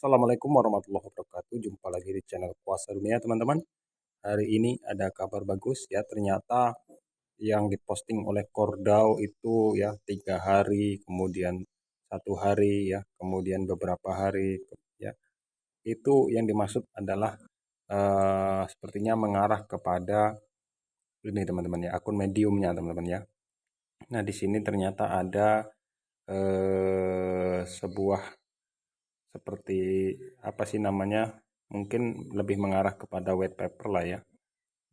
Assalamualaikum warahmatullahi wabarakatuh. Jumpa lagi di channel Kuasa Dunia, teman-teman. Hari ini ada kabar bagus ya. Ternyata yang diposting oleh Kordau itu ya 3 hari, kemudian 1 hari ya, kemudian beberapa hari ya. Itu yang dimaksud adalah sepertinya mengarah kepada ini teman-teman ya, akun mediumnya teman-teman ya. Nah di sini ternyata ada sebuah seperti apa sih namanya, mungkin lebih mengarah kepada white paper lah ya.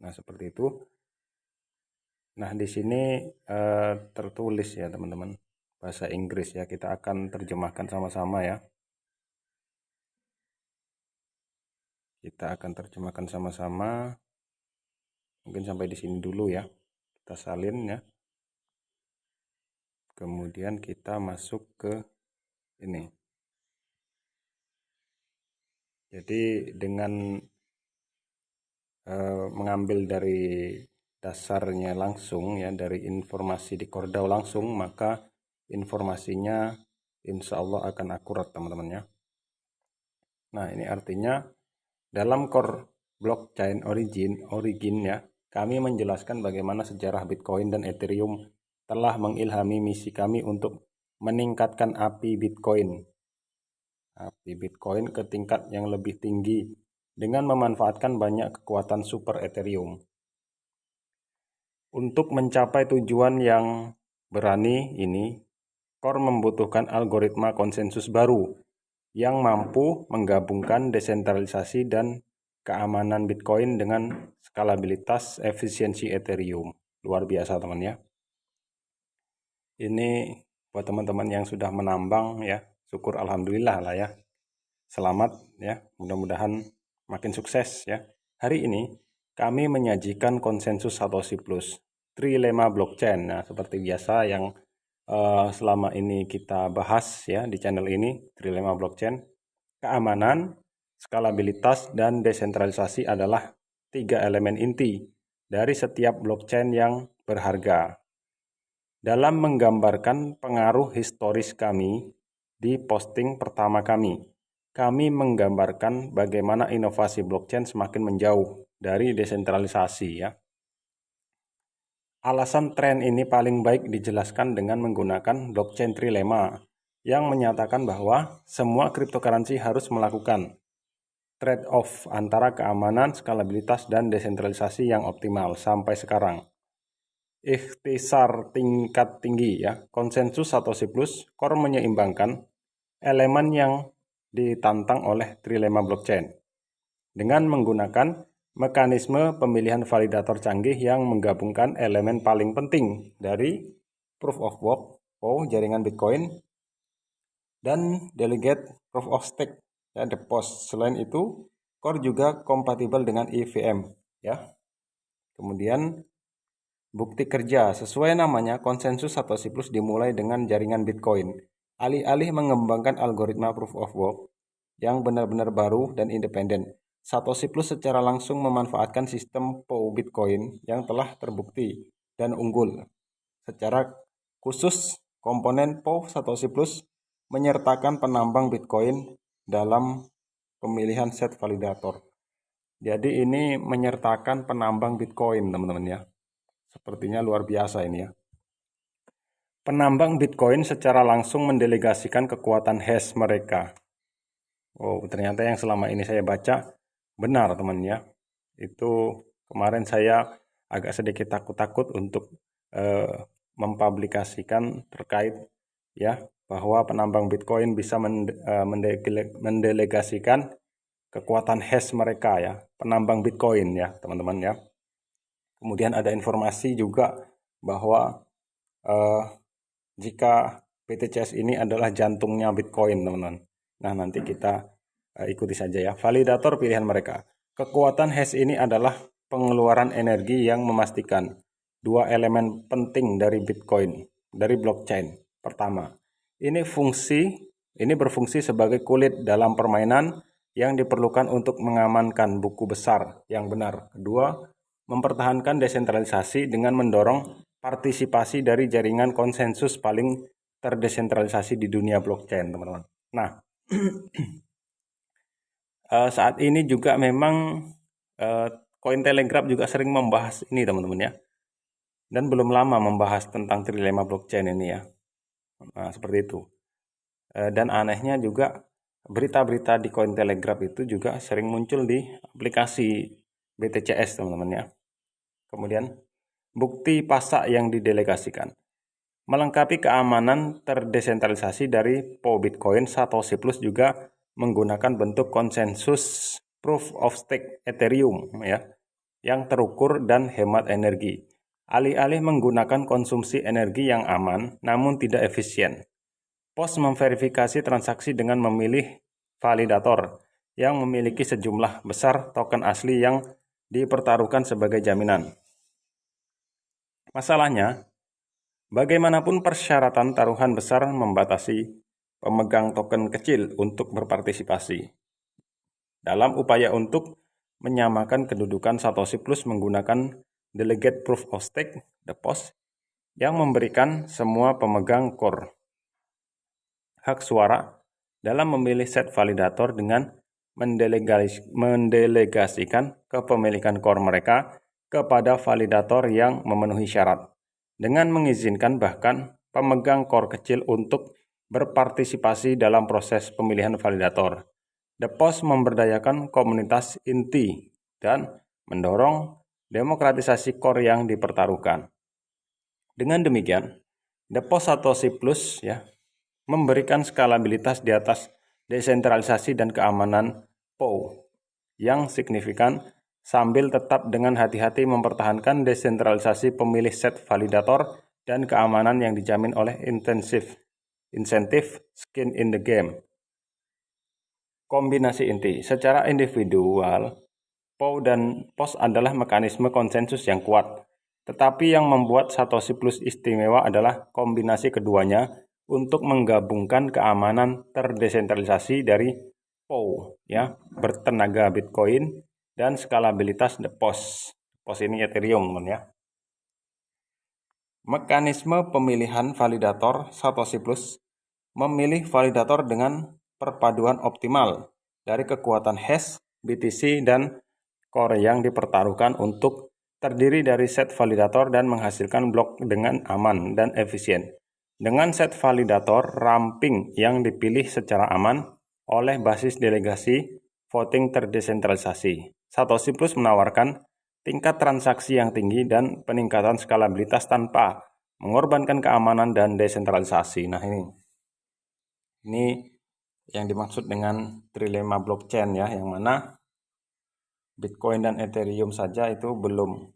Nah seperti itu. Nah di sini tertulis ya teman-teman, bahasa Inggris ya, kita akan terjemahkan sama-sama ya. Kita akan terjemahkan sama-sama. Mungkin sampai di sini dulu ya. Kita salin ya. Kemudian kita masuk ke ini. Jadi dengan mengambil dari dasarnya langsung ya, dari informasi di Kordau langsung, maka informasinya insya Allah akan akurat teman-teman ya. Nah ini artinya dalam core blockchain origin ya, kami menjelaskan bagaimana sejarah Bitcoin dan Ethereum telah mengilhami misi kami untuk meningkatkan api Bitcoin ke tingkat yang lebih tinggi dengan memanfaatkan banyak kekuatan super Ethereum. Untuk mencapai tujuan yang berani ini, Core membutuhkan algoritma konsensus baru yang mampu menggabungkan desentralisasi dan keamanan Bitcoin dengan skalabilitas efisiensi Ethereum. Luar biasa teman ya. Ini buat teman-teman yang sudah menambang ya, syukur alhamdulillah lah ya. Selamat ya, mudah-mudahan makin sukses ya. Hari ini kami menyajikan konsensus Satoshi Plus, trilema blockchain. Nah, seperti biasa yang selama ini kita bahas ya di channel ini, trilema blockchain, keamanan, skalabilitas, dan desentralisasi adalah 3 elemen inti dari setiap blockchain yang berharga. Dalam menggambarkan pengaruh historis kami di posting pertama kami menggambarkan bagaimana inovasi blockchain semakin menjauh dari desentralisasi ya. Alasan tren ini paling baik dijelaskan dengan menggunakan blockchain trilema yang menyatakan bahwa semua cryptocurrency harus melakukan trade-off antara keamanan, skalabilitas, dan desentralisasi yang optimal sampai sekarang. Ikhtisar tingkat tinggi ya, konsensus Satoshi Plus Core menyeimbangkan elemen yang ditantang oleh trilema blockchain dengan menggunakan mekanisme pemilihan validator canggih yang menggabungkan elemen paling penting dari proof of work jaringan Bitcoin dan delegate proof of stake ya, the POS. Selain itu, Core juga kompatibel dengan EVM ya. Kemudian bukti kerja sesuai namanya, konsensus Satoshi Plus dimulai dengan jaringan Bitcoin. Alih-alih mengembangkan algoritma proof of work yang benar-benar baru dan independen, Satoshi Plus secara langsung memanfaatkan sistem POW Bitcoin yang telah terbukti dan unggul. Secara khusus, komponen POW Satoshi Plus menyertakan penambang Bitcoin dalam pemilihan set validator. Jadi ini menyertakan penambang Bitcoin teman-teman ya. Sepertinya luar biasa ini ya. Penambang Bitcoin secara langsung mendelegasikan kekuatan hash mereka. Oh, ternyata yang selama ini saya baca benar teman ya. Itu kemarin saya agak sedikit takut-takut untuk mempublikasikan terkait ya, bahwa penambang Bitcoin bisa mendelegasikan kekuatan hash mereka ya, penambang Bitcoin ya teman-teman ya. Kemudian ada informasi juga bahwa jika BTCS ini adalah jantungnya Bitcoin teman-teman. Nah nanti kita ikuti saja ya. Validator pilihan mereka. Kekuatan hash ini adalah pengeluaran energi yang memastikan 2 elemen penting dari Bitcoin, dari blockchain. Pertama, ini berfungsi sebagai kulit dalam permainan yang diperlukan untuk mengamankan buku besar yang benar. Kedua, mempertahankan desentralisasi dengan mendorong partisipasi dari jaringan konsensus paling terdesentralisasi di dunia blockchain, teman-teman. Nah, saat ini juga memang Cointelegraph juga sering membahas ini teman-teman ya. Dan belum lama membahas tentang trilema blockchain ini ya. Nah, seperti itu. Dan anehnya juga berita-berita di Cointelegraph itu juga sering muncul di aplikasi BTCS teman-teman ya. Kemudian bukti pasak yang didelegasikan. Melengkapi keamanan terdesentralisasi dari POW Bitcoin, Satoshi Plus juga menggunakan bentuk konsensus proof of stake Ethereum ya, yang terukur dan hemat energi. Alih-alih menggunakan konsumsi energi yang aman namun tidak efisien. POS memverifikasi transaksi dengan memilih validator yang memiliki sejumlah besar token asli yang dipertaruhkan sebagai jaminan. Masalahnya, bagaimanapun persyaratan taruhan besar membatasi pemegang token kecil untuk berpartisipasi. Dalam upaya untuk menyamakan kedudukan Satoshi Plus menggunakan Delegate Proof of Stake, DPoS, yang memberikan semua pemegang core hak suara dalam memilih set validator dengan mendelegasikan kepemilikan core mereka kepada validator yang memenuhi syarat, dengan mengizinkan bahkan pemegang core kecil untuk berpartisipasi dalam proses pemilihan validator. DPoS memberdayakan komunitas inti dan mendorong demokratisasi core yang dipertaruhkan. Dengan demikian, DPoS Satoshi Plus ya memberikan skalabilitas di atas desentralisasi dan keamanan POW yang signifikan sambil tetap dengan hati-hati mempertahankan desentralisasi pemilih set validator dan keamanan yang dijamin oleh insentif skin in the game. Kombinasi inti. Secara individual, POW dan POS adalah mekanisme konsensus yang kuat. Tetapi yang membuat Satoshi Plus istimewa adalah kombinasi keduanya untuk menggabungkan keamanan terdesentralisasi dari POW ya, bertenaga Bitcoin dan skalabilitas DPoS. DPoS ini Ethereum teman ya. Mekanisme pemilihan validator Satoshi Plus memilih validator dengan perpaduan optimal dari kekuatan hash, BTC, dan core yang dipertaruhkan untuk terdiri dari set validator dan menghasilkan blok dengan aman dan efisien. Dengan set validator ramping yang dipilih secara aman oleh basis delegasi voting terdesentralisasi, Satoshi Plus menawarkan tingkat transaksi yang tinggi dan peningkatan skalabilitas tanpa mengorbankan keamanan dan desentralisasi. Nah, ini yang dimaksud dengan trilema blockchain ya, yang mana Bitcoin dan Ethereum saja itu belum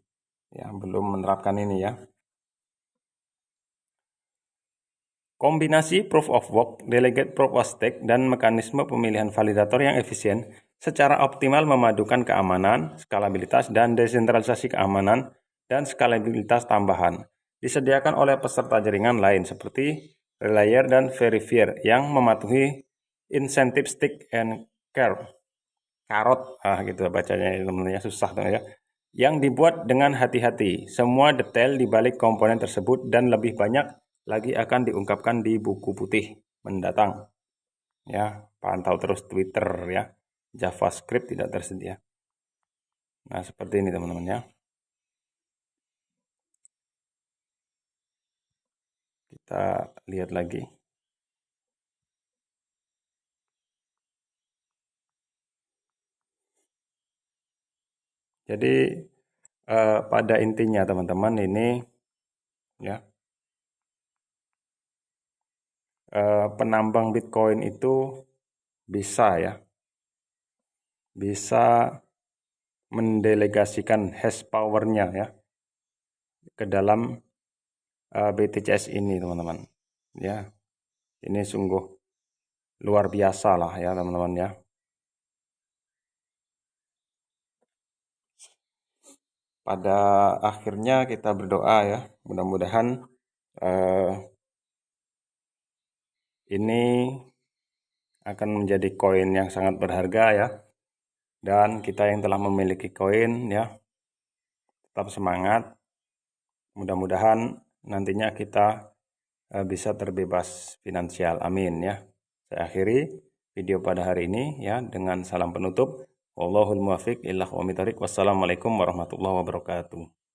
menerapkan ini ya. Kombinasi proof of work, delegate proof of stake, dan mekanisme pemilihan validator yang efisien secara optimal memadukan keamanan, skalabilitas, dan desentralisasi keamanan dan skalabilitas tambahan. Disediakan oleh peserta jaringan lain seperti Relayer dan Verifier yang mematuhi insentif stick and carrot, gitu bacanya teman-teman, susah ya. Yang dibuat dengan hati-hati. Semua detail di balik komponen tersebut dan lebih banyak lagi akan diungkapkan di buku putih mendatang. Ya, pantau terus Twitter ya. JavaScript tidak tersedia. Nah, seperti ini teman-teman ya. Kita lihat lagi. Jadi pada intinya teman-teman ini ya, penambang Bitcoin itu bisa mendelegasikan hash powernya ya ke dalam BTCS ini teman-teman ya. Ini sungguh luar biasa lah ya teman-teman ya. Pada akhirnya kita berdoa ya, mudah-mudahan ini akan menjadi koin yang sangat berharga ya. Dan kita yang telah memiliki koin ya, tetap semangat. Mudah-mudahan nantinya kita bisa terbebas finansial. Amin ya. Saya akhiri. video pada hari ini ya, dengan salam penutup. Wallahul muwaffiq ila aqwamit thoriq. Wassalamualaikum warahmatullahi wabarakatuh.